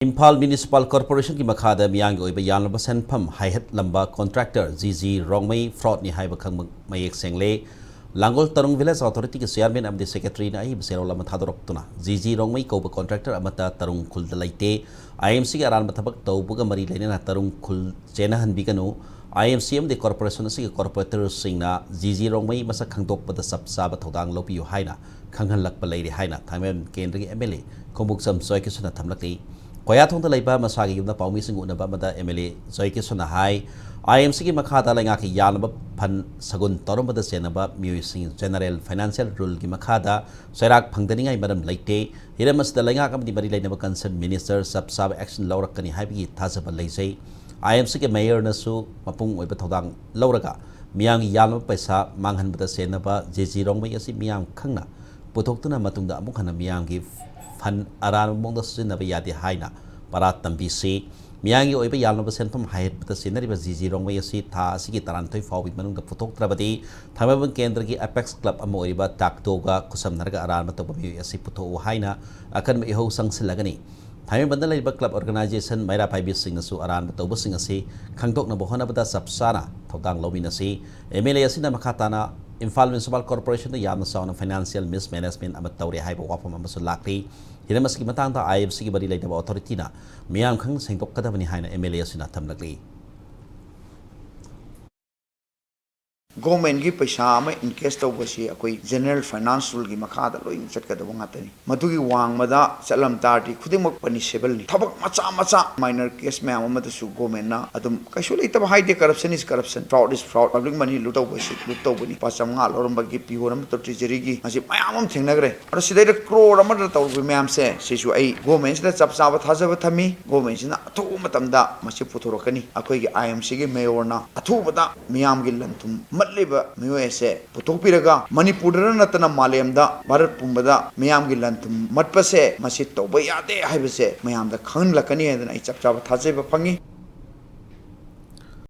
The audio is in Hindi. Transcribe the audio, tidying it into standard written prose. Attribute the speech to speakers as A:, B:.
A: इम्फाल म्युनिसिपल कॉर्पोरेशन की मखादा मियांगी ओइबा यानलबा सेनफम हाइहत लंबा कॉन्ट्रैक्टर जीजी रोंगमई फ्रॉड नि हाइबा खंग मयेक सेंगले लांगोल तरुंग विलेज अथॉरिटी के चेयरमैन अमदि सेक्रेटरी ना अहिब सेरो लमा थादोरक्तुना जीजी रोंगमई कौबा कॉन्ट्रैक्टर अमता तरुंग खुल दलाइते आईएमसी के अरानबा थबक तौबुगा मरी लेना तरुंग खुल चेना हनबिगनु आईएमसी अमदि कॉर्पोरेशन असि कॉर्पोरेटर सिंगना जीजी रोंगमई मसक खंगदोकपदा सब साबा थौदांग लौपियो हाइना खंगहनलकपा लेरे हाइना थामेन केंद्र के एमएलए कोमुक्सम सोयकिसुना थमलकई कोयाथोंद लेबा मसागी युमना पाउमी सिंग उनबा मदा एमएलए जोइकिसुना हाई आईएमसी की मखादा लेंगा की यानबा फन सगुन तोरमबदा सेनबा म्यूसिंग जनरल फाइनेंशियल रूल की मखादा सैराक फंगदनिंगाई मरम लेते हिरमसदा लेंगा कमदी मरी लेनबा कंसर्न मिनिस्टर सब साब एक्शन लौरकनी हाइबगी थाजबा लेजै आईएमसी के मेयर नसु मपुंग ओइबा थौदांग लौरगा मियांग यानबा पैसा मांगहनबदा सेनबा जेजी रोंगमई असि मियांग खंगना पुथोक्तुना मतुंगदा अमुक हना मियांगी फन अरान मोंग सिनब यादे हाइना परा तंबीसी मियांगी ओइबा यालनब सेनफम हाइट सिनरिबा जीजी रोंगमई असि था असिगी तरानथोइ फाउबी मनुंग पुथोक्त्रबदी थामेबन केंद्र की एपेक्स क्लब अम ओइबा ताकतोगा खुसमनरगा अरान मतबमी असि पुथो हाइना अकन इहो संगसिलगनी थामेबन लेबा क्लब ऑर्गेनाइजेशन मैरा पाइबी सिंगसु अरान तौबसिंग असि खंगतोकनब होनबदा सबसाना थौदांग लौबिनसि एमएलए असिना मखाताना इम्फाल म्युनिसिपल कॉर्पोरेशन याम साउन फाइनेंशियल मिसमैनेजमेंट अमत तौरे हाइबा वाफम अमसु लाक्री हिरमस की मतांगदा आईएफसी की बरी लेदबा अथॉरिटीना मियाम खंग सेंगदोकदबनी हाइना एमएलए असिना थमलकली
B: गवर्नमेंट की पैसा इनकेस तौबसी अखोई जनरल फाइनेंस रूल की मखादा लोइन चटकदब ngатani मधुगी वांगमदा चलम तारती खुदिमक पनिशेबल नि थबक मचा मचा माइनर केस मैम अमदसु गवर्नमेंट ना अदुम कैसु लेतब हाइदे corruption is corruption fraud is fraud public money लुटौबसी लुटौबनी पाचमगा लोरमबगी पिहोरम तो ट्रेजरी की असी मयाम थेंगनगरे और सिदैर करोड़ अमद तौबी मैम से सिसु आई गवर्नमेंट से चप चाब थाजब थमी गवर्नमेंट से अथु मतमदा मसी पुथोरकनी अखोई की आईएमसी की मेयर ना अथुबदा मियाम की लंथुम मल्लिबा मियोएसे पुथोकपिरगा मणिपुर नतना मालेमदा भारत पुंबदा मियाम की लंथुम मटपसे मसी तौबा यादे हाइबसे मयामदा खंगलकनी हैदना चप चाब थाजेबा फंगी।